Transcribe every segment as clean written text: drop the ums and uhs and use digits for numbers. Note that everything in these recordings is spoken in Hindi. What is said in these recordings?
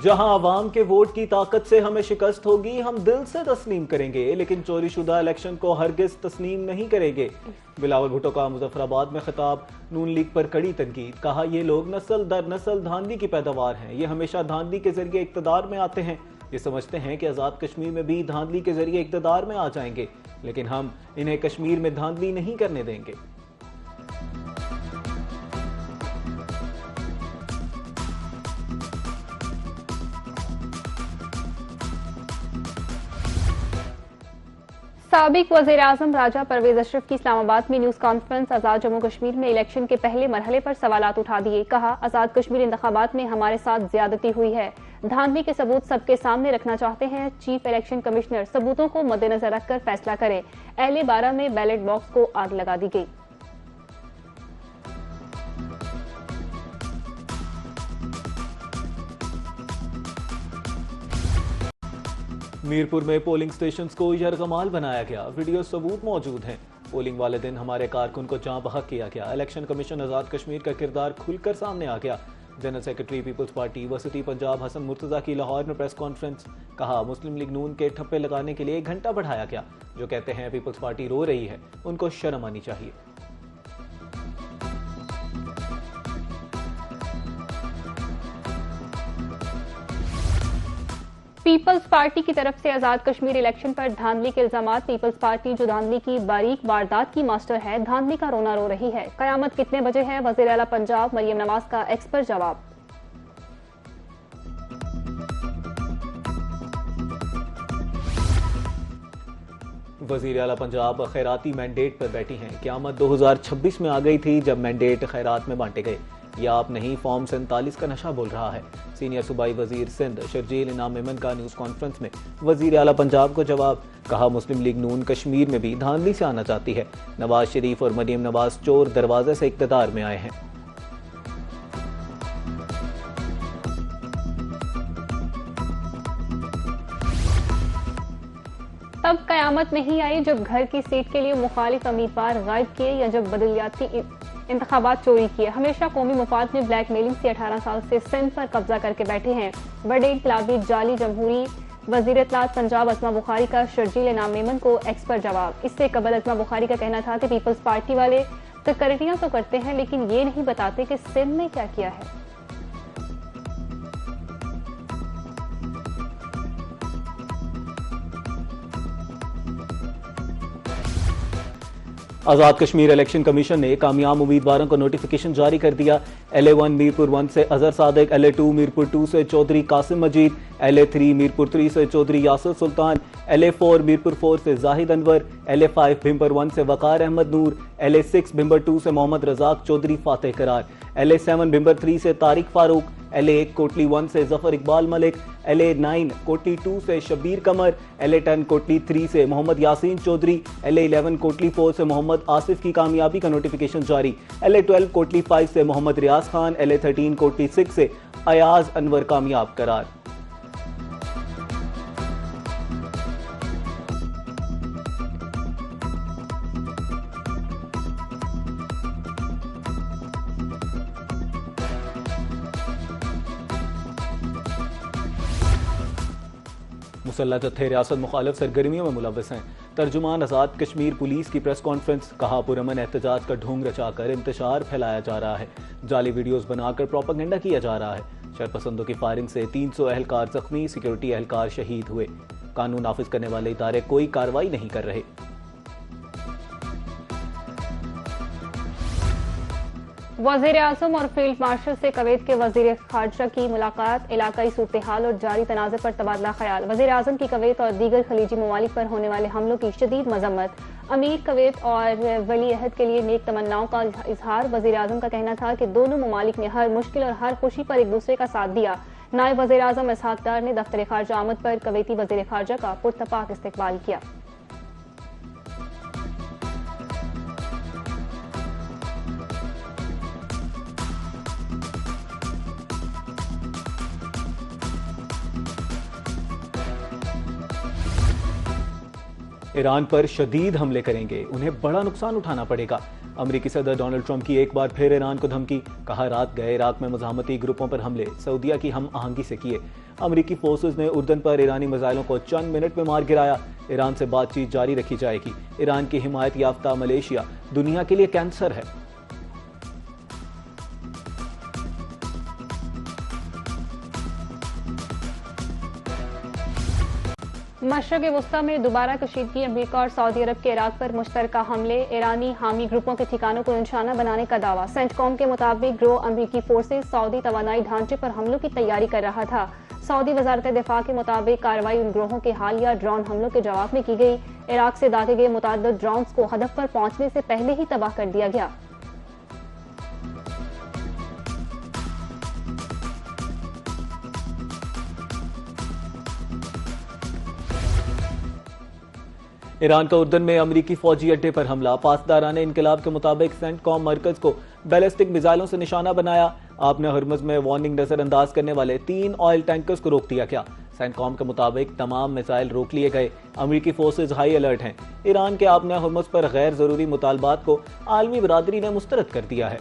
जहां आवाम के वोट की ताकत से हमें शिकस्त होगी, हम दिल से तस्लीम करेंगे, लेकिन चोरीशुदा इलेक्शन को हरगिज तस्लीम नहीं करेंगे। बिलावल भुट्टो का मुजफ्फराबाद में खिताब। नून लीग पर कड़ी तनकीद। कहा ये लोग नस्ल दर नस्ल धांधली की पैदावार हैं। ये हमेशा धांधली के जरिए इक्तदार में आते हैं। ये समझते हैं कि आज़ाद कश्मीर में भी धांधली के जरिए इक्तदार में आ जाएंगे, लेकिन हम इन्हें कश्मीर में धांधली नहीं करने देंगे। साबिक वज़ीर-ए-आज़म राजा परवेज अशरफ की इस्लामाबाद में न्यूज कॉन्फ्रेंस। आज़ाद जम्मू कश्मीर में इलेक्शन के पहले मरहले पर सवालात उठा दिए। कहा आज़ाद कश्मीर इंतखाबात में हमारे साथ ज्यादती हुई है। धांधली के सबूत सबके सामने रखना चाहते हैं। चीफ इलेक्शन कमिश्नर सबूतों को मद्देनजर रखकर फैसला करे। अहले 12 में बैलेट बॉक्स को आग लगा दी गई। मीरपुर में पोलिंग स्टेशन को यरगमाल बनाया गया। वीडियो सबूत मौजूद हैं। पोलिंग वाले दिन हमारे कारकुन को जाँ बहक किया गया। इलेक्शन कमीशन आज़ाद कश्मीर का किरदार खुलकर सामने आ गया। जनरल सेक्रेटरी पीपल्स पार्टी वसती पंजाब हसन मुर्तजा की लाहौर में प्रेस कॉन्फ्रेंस। कहा मुस्लिम लीग नून के ठप्पे लगाने के लिए 1 घंटा बढ़ाया गया। जो कहते हैं पीपल्स पार्टी रो रही है, उनको शर्म आनी चाहिए। पीपल्स पार्टी की तरफ से आजाद कश्मीर इलेक्शन पर धांधली के इल्जामात। पीपल्स पार्टी जो धांधली की बारीक वारदात की मास्टर है, धांधली का रोना रो रही है। कयामत कितने बजे है? वजीर आला पंजाब मरियम नवाज का एक्स पर जवाब। वजीर आला पंजाब खैराती मैंडेट पर बैठी हैं। क़यामत 2026 में आ गई थी जब मैंडेट खैरात में बांटे गए। ये आप नहीं, फॉर्म 47 का नशा बोल रहा है। सीनियर सूबाई वजीर सिंध शर्जील इनाम मेमन का न्यूज कॉन्फ्रेंस में वजीर आला पंजाब को जवाब। कहा मुस्लिम लीग नून कश्मीर में भी धांधली से आना चाहती है। नवाज शरीफ और मरियम नवाज चोर दरवाजे से इक्तदार में आए हैं। तब कयामत नहीं आई जब घर की सीट के लिए मुखालिफ उम्मीदवार गायब किए या जब बदलियाती इंतखाबात चोरी किए। हमेशा कौमी मुफाद में ब्लैकमेलिंग से 18 साल से सिंध पर कब्जा करके बैठे हैं। बड़े इनकलाबी जाली जमहूरी वजीर इत्तलात पंजाब अस्मा बुखारी का शर्जील इनाम मेमन को एक्स पर जवाब। इससे कबल अस्मा बुखारी का कहना था कि पीपल्स पार्टी वाले तकरीरियां तो करते हैं, लेकिन ये नहीं बताते कि सिंध ने क्या किया है। आज़ाद कश्मीर इलेक्शन कमीशन ने कामयाब उम्मीदवारों को नोटिफिकेशन जारी कर दिया। LA1 मीरपुर 1 से अजहर सादिक, LA2 मीरपुर 2 से चौधरी कासिम मजीद, LA3 मीरपुर 3 से चौधरी यासर सुल्तान, LA4 मीरपुर 4 से जाहिद अनवर, LA5 भिंबर 1 से वकार अहमद नूर, LA6 भिंबर 2 से मोहम्मद रजाक चौधरी फातेह करार, LA7 भिंबर 3 से तारिक फारूक, LA1 कोटली 1 से जफर इकबाल मलिक, LA9 कोटली 2 से शब्बीर कमर, LA10 कोटली 3 से मोहम्मद यासीन चौधरी, LA11 कोटली 4 से मोहम्मद आसिफ की कामयाबी का नोटिफिकेशन जारी। LA12 कोटली 5 से मोहम्मद रियाज खान, LA13 कोटली 6 से अयाज अनवर कामयाब करार। मुसल्लह जत्थे रियासत मुखालिफ सरगर्मियों में मुलव्वस हैं। तर्जुमान आज़ाद कश्मीर पुलिस की प्रेस कॉन्फ्रेंस। कहा पुरअमन एहतजाज का ढोंग रचाकर इंतशार फैलाया जा रहा है। जाली वीडियोस बनाकर प्रोपेगेंडा किया जा रहा है। शरपसंदों की फायरिंग से 300 एहलकार जख्मी, सिक्योरिटी एहलकार शहीद हुए। कानून नाफिज करने वाले इदारे कोई कार्रवाई नहीं कर रहे। वजीर आजम और फील्ड मार्शल से कुवैत के वजीर खारजा की मुलाकात। इलाकाई सूरत हाल और जारी तनाज़े पर तबादला ख्याल। वजीर आजम की कुवैत और दीगर खलीजी ममालिक पर होने वाले हमलों की शदीद मजम्मत। अमीर कुवैत और वली अहद के लिए नेक तमन्नाओं का इजहार। वजीर आजम का कहना था कि दोनों ममालिक ने हर मुश्किल और हर खुशी पर एक दूसरे का साथ दिया। नायब वजीर आजम इसहाक डार ने दफ्तर खारजा आमद पर कुवैती वजीर खारजा का पुरतपाक इस्तकबाल किया। ईरान पर शदीद हमले करेंगे, उन्हें बड़ा नुकसान उठाना पड़ेगा। अमेरिकी सदर डोनाल्ड ट्रंप की एक बार फिर ईरान को धमकी, कहा रात गए इराक में मुजाहमती ग्रुपों पर हमले सऊदीया की हम आहंगी से किए। अमेरिकी फोर्सेज ने उर्दन पर ईरानी मिसाइलों को चंद मिनट में मार गिराया। ईरान से बातचीत जारी रखी जाएगी। ईरान की हिमायत याफ्ता मलेशिया दुनिया के लिए कैंसर है। मशरक़ वस्ता में दोबारा कशीदगी, अमेरिका और सऊदी अरब के इराक पर मुश्तरका हमले, ईरानी हामी ग्रुपों के ठिकानों को निशाना बनाने का दावा। सेंटकॉम के मुताबिक ग्रोह अमेरिकी फोर्सेज सऊदी तवानाई ढांचे पर हमलों की तैयारी कर रहा था। सऊदी वजारत दिफा के मुताबिक कार्रवाई उन ग्रोहों के हालिया ड्रोन हमलों के जवाब में की गई। इराक से दागे गए मुतअद्दिद ड्रोन्स को हदफ पर पहुंचने से पहले ही तबाह कर दिया गया। ईरान का उर्दन में अमेरिकी फौजी अड्डे पर हमला, पासदाराने इनकलाब के मुताबिक सेंटकॉम मरकज को बैलिस्टिक मिसाइलों से निशाना बनाया। आपने हरमज में वार्निंग नजरअंदाज करने वाले 3 ऑयल टैंकर्स को रोक दिया गया। सेंटकॉम के मुताबिक तमाम मिसाइल रोक लिए गए। अमेरिकी फोर्सेज हाई अलर्ट हैं। ईरान के आपने हरमज पर गैर जरूरी मुतालबात को आलमी बरादरी ने मुस्तरद कर दिया है।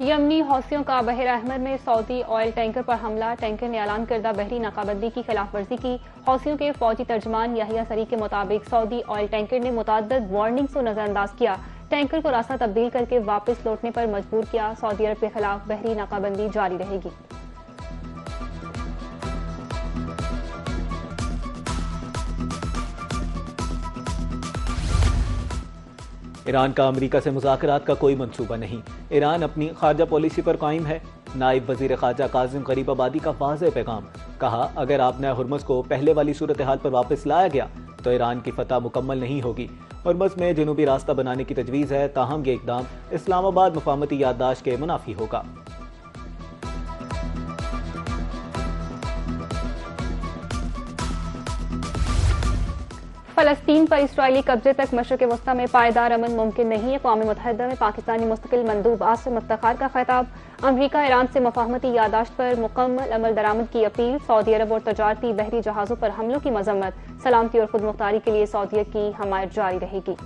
यमनी हौसियों का बहर अहमर में सऊदी ऑयल टैंकर पर हमला, टैंकर ने ऐलान करदा बहरी नाकाबंदी की खिलाफ वर्जी की। हौसियों के फौजी तर्जमान याहिया सरी के मुताबिक सऊदी ऑयल टैंकर ने मुतअद्दिद वार्निंग्स को नजरअंदाज किया, टैंकर को रास्ता तब्दील करके वापस लौटने पर मजबूर किया। सऊदी अरब के खिलाफ बहरी नाकाबंदी जारी रहेगी। ईरान का अमेरिका से मुज़ाकरात का कोई मंसूबा नहीं। ईरान अपनी खारजा पॉलिसी पर कायम है। नायब वजीर खारजा काजिम गरीबाबादी का वाज़ेह पैगाम, कहा अगर आपने हुर्मुज़ को पहले वाली सूरत हाल पर वापस लाया गया तो ईरान की फतह मुकम्मल नहीं होगी। हुर्मुज़ में जनूबी रास्ता बनाने की तजवीज़ है, ताहम ये इकदाम इस्लामाबाद मुफाहमती याददाश्त के मुनाफी होगा। फलस्तीन पर इस्राइली कब्जे तक मशरक़ वस्ता में पायदार अमन मुमकिन नहीं है। अक़वाम मुत्तहिदा में पाकिस्तानी मुस्तकिल मंदूब आसिम मुफ्तार का खिताब। अमरीका ईरान से मुफाहमती यादाश्त पर मुकम्मल अमल दरामद की अपील। सऊदी अरब और तजारती बहरी जहाज़ों पर हमलों की मजम्मत। सलामती और खुद मुख्तारी के लिए सऊदीयत की हमायत जारी रहेगी।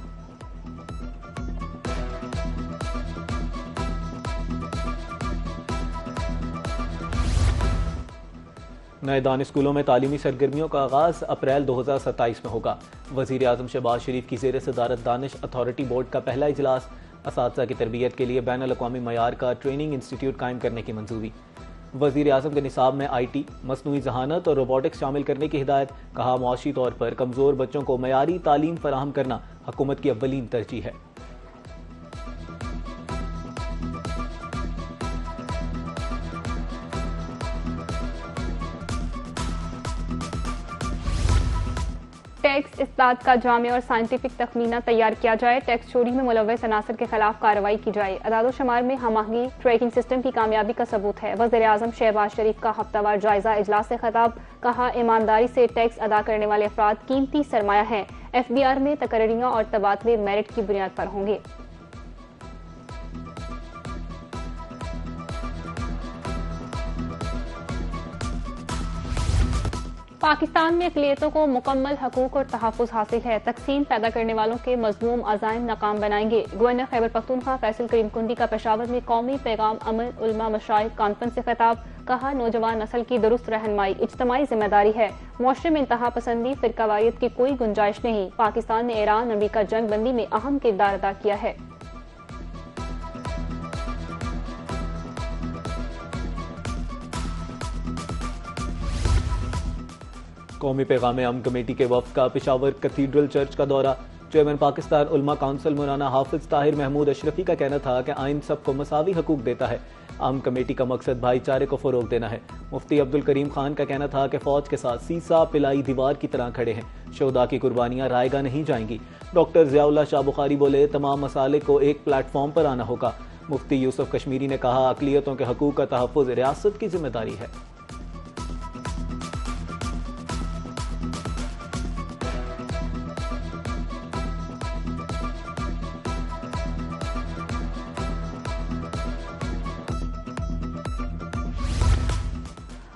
नए दान स्कूलों में तालीमी सरगर्मियों का आगाज़ अप्रैल 2027 में होगा। वज़ीर आज़म शहबाज शरीफ की ज़ेर सदारत दानिश अथॉरिटी बोर्ड का पहला इजलास। असातिज़ा की तरबियत के लिए बैनुल अक़वामी मयार का ट्रेनिंग इंस्टीट्यूट कायम करने की मंजूरी। वज़ीर आज़म के निसाब में IT, मसनूई ज़हानत और रोबोटिक्स शामिल करने की हिदायत। कहा मुआशी तौर पर कमज़ोर बच्चों को मयारी तालीम फराहम करना हुकूमत की अव्वलीन तरजीह है। टैक्स इस्तात का जामे और साइंटिफिक तखमीना तैयार किया जाए। टैक्स चोरी में मुलव्वस अनासर के खिलाफ कार्रवाई की जाए। अदाद शुमार में हम आहंगी ट्रैकिंग सिस्टम की कामयाबी का सबूत है। वज़ीर आज़म शहबाज शरीफ का हफ्तावार जायजा इजलास से खिताब। कहा ईमानदारी से टैक्स अदा करने वाले अफराद कीमती सरमाया हैं। FBR में तकर्रियां और तबादले मेरिट की बुनियाद पर होंगे। पाकिस्तान में अक़लियतों को मुकम्मल हकूक़ और तहफ़्फ़ुज़ हासिल है। तक़सीम पैदा करने वालों के मज़मूम अज़ाइम नाकाम बनाएंगे। गवर्नर खैबर पख्तूनख्वा फैसल करीम कुंडी का पेशावर में कौमी पैगाम अमन उलमा मशाइख कॉन्फ्रेंस से खिताब। कहा नौजवान नस्ल की दुरुस्त रहनुमाई इज्तिमाई जिम्मेदारी है। मुआशरे में इंतहा पसंदी फ़िरकावारियत की कोई गुंजाइश नहीं। पाकिस्तान ने ईरान अमरीका जंग बंदी में अहम किरदार अदा किया है। कौमी पैगाम अमन कमेटी के वफ़द का पेशावर कैथीड्रल चर्च का दौरा। चेयरमैन पाकिस्तान उलमा काउंसिल मौलाना हाफिज ताहिर महमूद अशरफी का कहना था कि आइन सबको मसावी हकूक देता है। अमन कमेटी का मकसद भाईचारे को फ़रोग देना है। मुफ्ती अब्दुल करीम खान का कहना था कि फ़ौज के साथ सीसा पिलाई दीवार की तरह खड़े हैं। शोहदा की कुर्बानियाँ रायगा नहीं जाएंगी। डॉक्टर ज़ियाउल्लाह शाह बुखारी बोले तमाम मसाले को एक प्लेटफॉर्म पर आना होगा। मुफ्ती यूसुफ कश्मीरी ने कहा अक़लियतों के हकूक़ का तहफ़्फ़ुज़ रियासत की जिम्मेदारी है।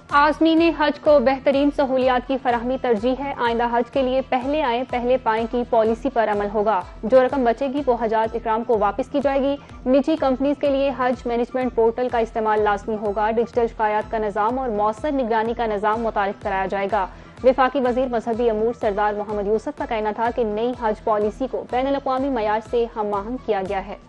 आज़मीन हज को बेहतरीन सहूलियात की फराहमी तरजीह है। आइंदा हज के लिए पहले आए पहले पाएं की पॉलिसी पर अमल होगा। जो रकम बचेगी वो हजात इकराम को वापस की जाएगी। निजी कंपनीज के लिए हज मैनेजमेंट पोर्टल का इस्तेमाल लाजमी होगा। डिजिटल शिकायत का निज़ाम और मौसर निगरानी का निज़ाम मुतारिफ कराया जाएगा। वफाकी वजीर मजहबी अमूर सरदार मोहम्मद यूसुफ का कहना था कि नई हज पॉलिसी को बैनुल अक़वामी मयार से हम आहंग किया गया है।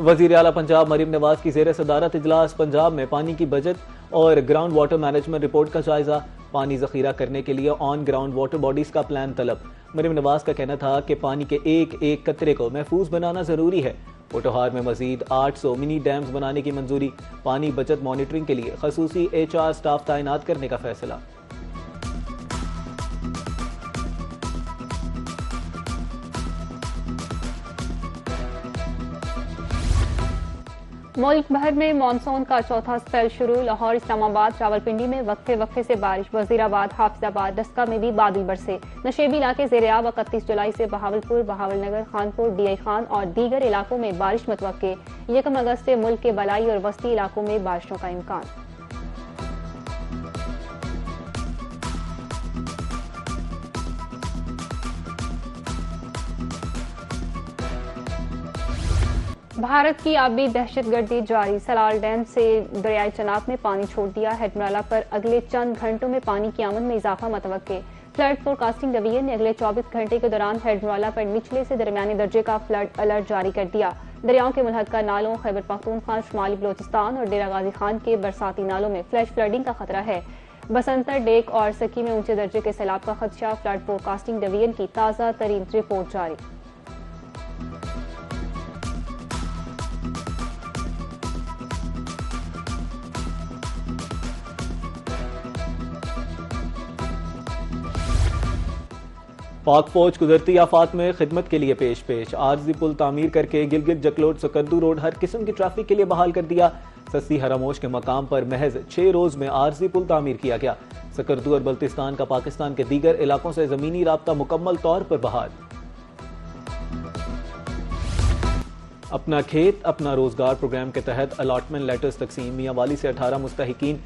वजीर आला पंजाब मरीम नवाज की जेर सदारत इजलास। पंजाब में पानी की बचत और ग्राउंड वाटर मैनेजमेंट रिपोर्ट का जायजा। पानी जखीरा करने के लिए ऑन ग्राउंड वाटर बॉडीज का प्लान तलब। मरीम नवाज का कहना था कि पानी के एक एक कतरे को महफूज बनाना जरूरी है। पोटोहार में मजीद 800 मिनी डैम्स बनाने की मंजूरी। पानी बचत मॉनिटरिंग के लिए खसूसी HR स्टाफ तैनात करने का फैसला। मुल्क भर में मानसून का चौथा स्पेल शुरू। लाहौर, इस्लामाबाद, रावलपिंडी में वक्फे वक्फे से बारिश। वजीराबाद, हाफिजाबाद, डस्का में भी बादल बरसे। नशेबी इलाके ज़ेर-ए-आब 31 जुलाई से बहावलपुर, बहावलनगर, खानपुर, DI खान और दीगर इलाकों में बारिश मुतवक्के। 1 अगस्त से मुल्क के बलाई और वस्ती इलाकों में बारिशों का इम्कान। भारत की आबी दहशतगर्दी जारी। सलाल डैम से दरियाई चनाब में पानी छोड़ दिया। हेडमराला पर अगले चंद घंटों में पानी की आमद में इजाफा मुतवक्के। फ्लड फोरकास्टिंग डिवीजन ने अगले 24 घंटे के दौरान हेडमराला पर निचले से दरमियानी दर्जे का फ्लड अलर्ट जारी कर दिया। दरियाओं के मुलहक्का नालों खैबर पख्तूनख्वा, शुमाली बलोचिस्तान और डेरा गाजी खान के बरसाती नालों में फ्लैश फ्लडिंग का खतरा है। बसंतर, डेक और सकी में ऊंचे दर्जे के सैलाब का खदशा। फ्लड फोरकास्टिंग डिवीजन की ताज़ा तरीन रिपोर्ट जारी। पाक फौज गुजरती आफात में खिदमत के लिए पेश। आरजी पुल तामीर करके गिलगित जकलोट सकद्दू रोड हर किस्म की ट्रैफिक के लिए बहाल कर दिया। सस्ती हरामोश के मकाम पर महज 6 रोज में आरजी पुल तामीर किया गया। सकर्दू और बल्तिस्तान का पाकिस्तान के दीगर इलाकों से जमीनी राब्ता मुकम्मल तौर पर बहाल। अपना खेत अपना रोजगार प्रोग्राम के तहत अलॉटमेंट लेटर्स तकसीम। मियांवाली से 18 मुस्तहिकीन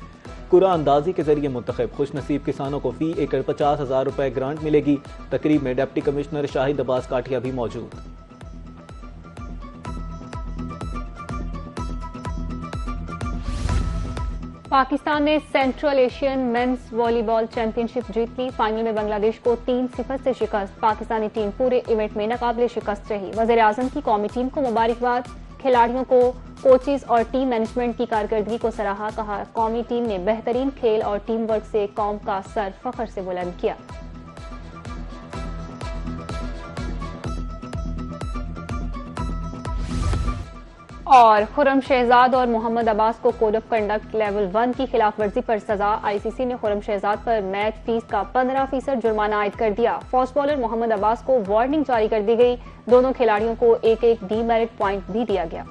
कुरा अंदाजी के जरिए मुंतखब। खुश नसीब किसानों को फी एकड़ 50,000 रुपए ग्रांट मिलेगी। तकरीब में डिप्टी कमिश्नर शाहिद अब्बास काठिया भी मौजूद। पाकिस्तान ने central Asian men's volleyball championship जीत ली। फाइनल में बांग्लादेश को 3-0 से शिकस्त। पाकिस्तानी टीम पूरे इवेंट में नाकाबिले शिकस्त रही। वज़ीर आज़म की कौमी टीम को मुबारकबाद। खिलाड़ियों को, कोचेज और टीम मैनेजमेंट की कारकर्दगी को सराहा। कहा, कौमी टीम ने बेहतरीन खेल और टीम वर्क से कौम का सर फख्र से बुलंद किया। और खुर्रम शहजाद और मोहम्मद अब्बास को कोड ऑफ कंडक्ट लेवल 1 की खिलाफ वर्जी पर सजा। ICC ने खुर्रम शहजाद पर मैच फीस का 15% जुर्माना आयद कर दिया। फास्ट बॉलर मोहम्मद अब्बास को वार्निंग जारी कर दी गई। दोनों खिलाड़ियों को एक-एक डीमेरिट पॉइंट भी दिया गया।